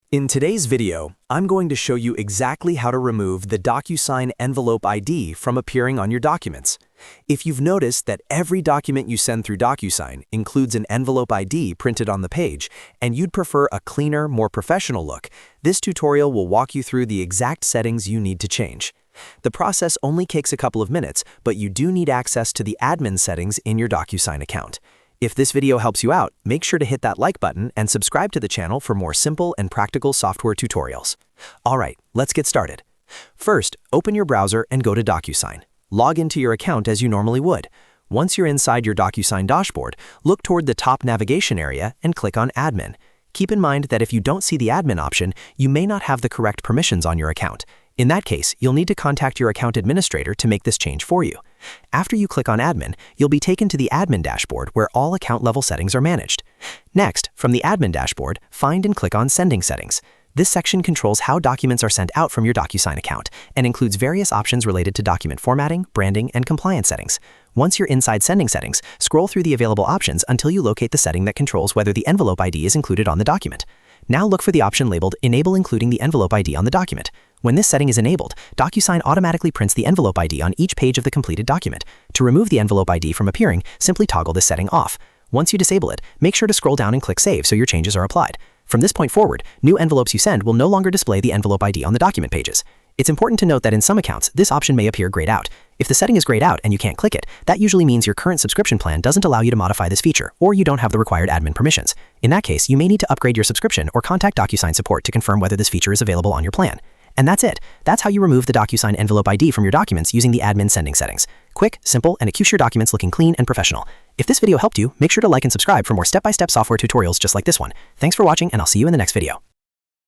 In today's video, I'm going to show you exactly how to remove the DocuSign envelope ID from appearing on your documents. If you've noticed that every document you send through DocuSign includes an envelope ID printed on the page, and you'd prefer a cleaner, more professional look, this tutorial will walk you through the exact settings you need to change. The process only takes a couple of minutes, but you do need access to the admin settings in your DocuSign account. If this video helps you out, make sure to hit that like button and subscribe to the channel for more simple and practical software tutorials. Alright, let's get started. First, open your browser and go to DocuSign. Log into your account as you normally would. Once you're inside your DocuSign dashboard, look toward the top navigation area and click on Admin. Keep in mind that if you don't see the Admin option, you may not have the correct permissions on your account. In that case, you'll need to contact your account administrator to make this change for you. After you click on Admin, you'll be taken to the Admin dashboard where all account level settings are managed. Next, from the Admin dashboard, find and click on Sending Settings. This section controls how documents are sent out from your DocuSign account and includes various options related to document formatting, branding, and compliance settings. Once you're inside Sending Settings, scroll through the available options until you locate the setting that controls whether the envelope ID is included on the document. Now look for the option labeled Enable Including the Envelope ID on the document. When this setting is enabled, DocuSign automatically prints the envelope ID on each page of the completed document. To remove the envelope ID from appearing, simply toggle this setting off. Once you disable it, make sure to scroll down and click Save so your changes are applied. From this point forward, new envelopes you send will no longer display the envelope ID on the document pages. It's important to note that in some accounts, this option may appear grayed out. If the setting is grayed out and you can't click it, that usually means your current subscription plan doesn't allow you to modify this feature, or you don't have the required admin permissions. In that case, you may need to upgrade your subscription or contact DocuSign support to confirm whether this feature is available on your plan. And that's it. That's how you remove the DocuSign envelope ID from your documents using the admin sending settings. Quick, simple, and it keeps your documents looking clean and professional. If this video helped you, make sure to like and subscribe for more step-by-step software tutorials just like this one. Thanks for watching, and I'll see you in the next video.